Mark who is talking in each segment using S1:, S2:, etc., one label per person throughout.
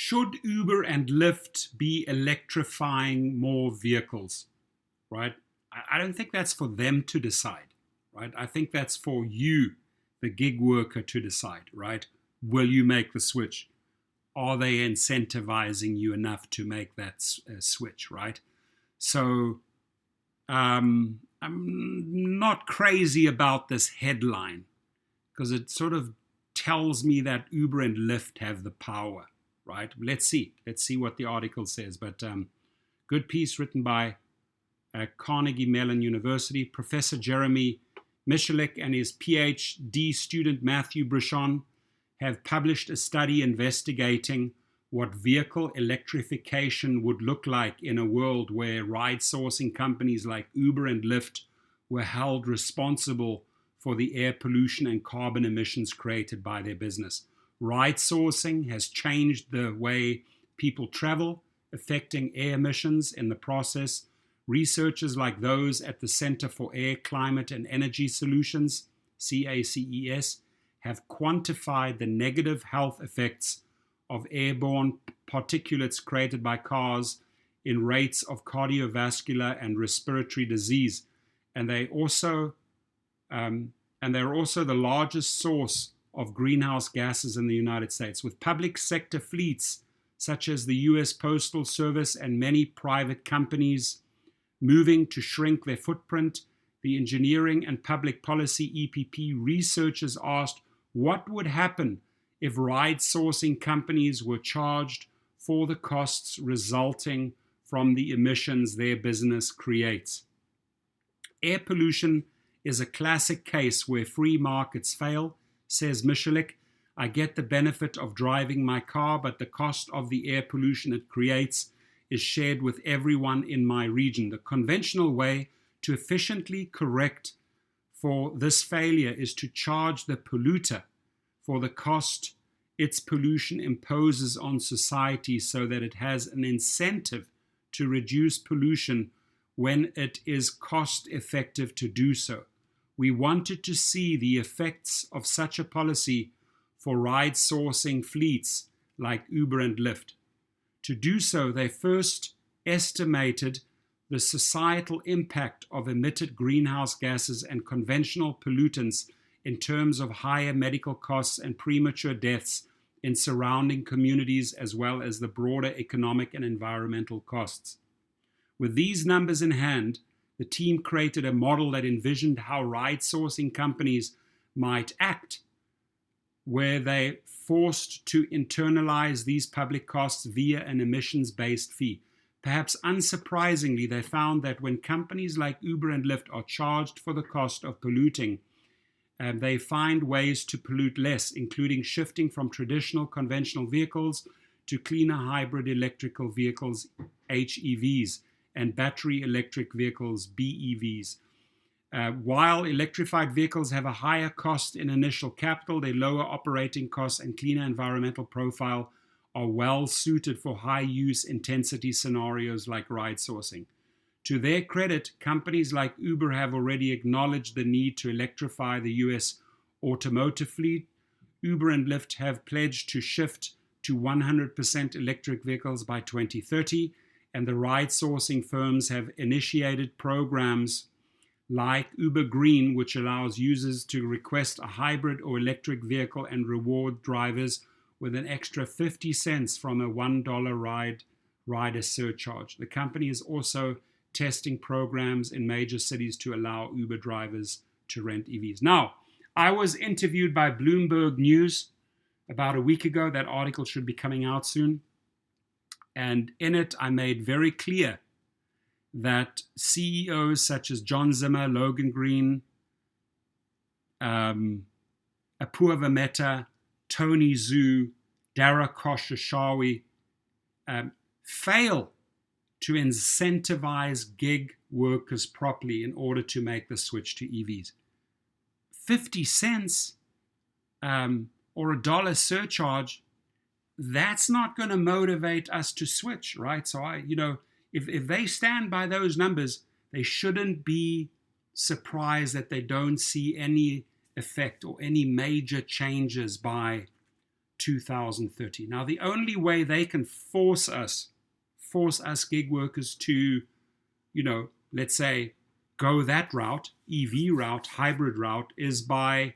S1: Should Uber and Lyft be electrifying more vehicles, right? I don't think that's for them to decide, right? I think that's for you, the gig worker, to decide, right? Will you make the switch? Are they incentivizing you enough to make that switch, right? So I'm not crazy about this headline because it sort of tells me that Uber and Lyft have the power, right? Let's see what the article says. But good piece written by Carnegie Mellon University. Professor Jeremy Michalik and his PhD student Matthew Brichon have published a study investigating what vehicle electrification would look like in a world where ride-sourcing companies like Uber and Lyft were held responsible for the air pollution and carbon emissions created by their business. Ride-sourcing has changed the way people travel, affecting air emissions in the process. Researchers like those at the Center for Air, Climate and Energy Solutions, CACES, have quantified the negative health effects of airborne particulates created by cars in rates of cardiovascular and respiratory disease. And they're also the largest source of greenhouse gases in the United States. With public sector fleets such as the US Postal Service and many private companies moving to shrink their footprint, the Engineering and Public Policy EPP researchers asked what would happen if ride-sourcing companies were charged for the costs resulting from the emissions their business creates. Air pollution is a classic case where free markets fail, says Michalik. I get the benefit of driving my car, but the cost of the air pollution it creates is shared with everyone in my region. The conventional way to efficiently correct for this failure is to charge the polluter for the cost its pollution imposes on society so that it has an incentive to reduce pollution when it is cost effective to do so. We wanted to see the effects of such a policy for ride-sourcing fleets like Uber and Lyft. To do so, they first estimated the societal impact of emitted greenhouse gases and conventional pollutants in terms of higher medical costs and premature deaths in surrounding communities, as well as the broader economic and environmental costs. With these numbers in hand, the team created a model that envisioned how ride-sourcing companies might act, where they forced to internalize these public costs via an emissions-based fee. Perhaps unsurprisingly, they found that when companies like Uber and Lyft are charged for the cost of polluting, they find ways to pollute less, including shifting from traditional conventional vehicles to cleaner hybrid electrical vehicles, HEVs, and battery electric vehicles, BEVs. While electrified vehicles have a higher cost in initial capital, their lower operating costs and cleaner environmental profile are well suited for high use intensity scenarios like ride sourcing. To their credit, companies like Uber have already acknowledged the need to electrify the US automotive fleet. Uber and Lyft have pledged to shift to 100% electric vehicles by 2030, and the ride-sourcing firms have initiated programs like Uber Green, which allows users to request a hybrid or electric vehicle and reward drivers with an extra 50 cents from a $1 rider surcharge. The company is also testing programs in major cities to allow Uber drivers to rent EVs. Now, I was interviewed by Bloomberg News about a week ago. That article should be coming out soon. And in it, I made very clear that CEOs such as John Zimmer, Logan Green, Apoorv Mehta, Tony Zhu, Dara Khosrowshahi fail to incentivize gig workers properly in order to make the switch to EVs. 50 cents or $1 surcharge, that's not going to motivate us to switch, right? So if they stand by those numbers, they shouldn't be surprised that they don't see any effect or any major changes by 2030. Now, the only way they can force us gig workers to, let's say, go that route, EV route, hybrid route, is by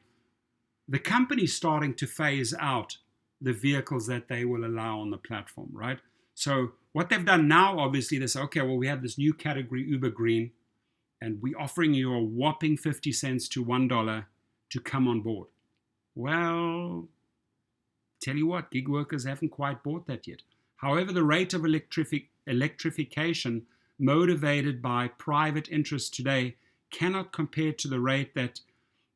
S1: the company starting to phase out the vehicles that they will allow on the platform, right? So what they've done now, obviously, they say, okay, well, we have this new category, Uber Green, and we're offering you a whopping 50 cents to $1 to come on board. Well, tell you what, gig workers haven't quite bought that yet. However, the rate of electrification motivated by private interests today cannot compare to the rate that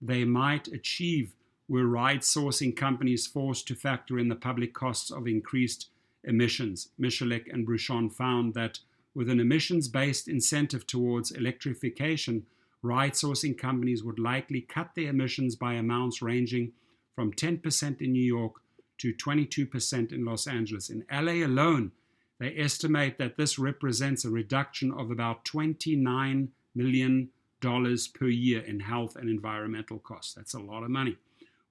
S1: they might achieve were ride sourcing companies forced to factor in the public costs of increased emissions. Michalek and Bruchon found that with an emissions-based incentive towards electrification, ride sourcing companies would likely cut their emissions by amounts ranging from 10% in New York to 22% in Los Angeles. In LA alone, they estimate that this represents a reduction of about $29 million per year in health and environmental costs. That's a lot of money.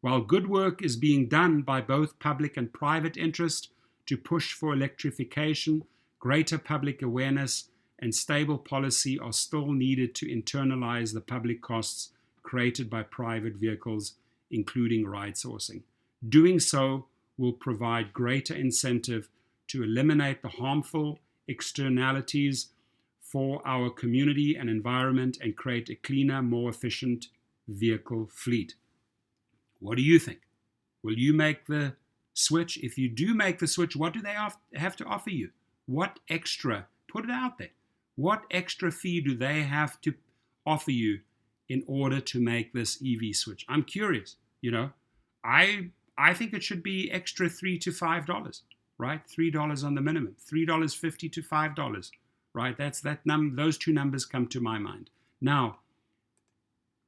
S1: While good work is being done by both public and private interest to push for electrification, greater public awareness and stable policy are still needed to internalize the public costs created by private vehicles, including ride sourcing. Doing so will provide greater incentive to eliminate the harmful externalities for our community and environment and create a cleaner, more efficient vehicle fleet. What do you think? Will you make the switch? If you do make the switch, what do they have to offer you? What extra, put it out there, what extra fee do they have to offer you in order to make this EV switch? I'm curious, I think it should be extra $3 to $5, right? $3 on the minimum, $3.50 to $5, right? Those two numbers come to my mind. Now,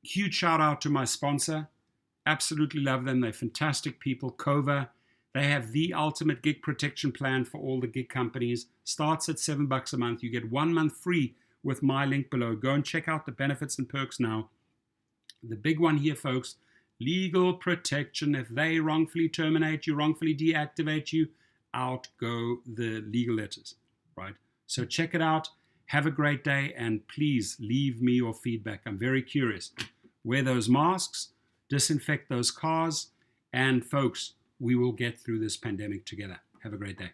S1: huge shout out to my sponsor. Absolutely love them. They're fantastic people. Cova. They have the ultimate gig protection plan for all the gig companies. Starts at $7 a month. You get 1 month free with my link below. Go and check out the benefits and perks now. The big one here, folks, legal protection. If they wrongfully terminate you, wrongfully deactivate you, out go the legal letters, right? So check it out. Have a great day, and please leave me your feedback. I'm very curious. Wear those masks, disinfect those cars, and folks, we will get through this pandemic together. Have a great day.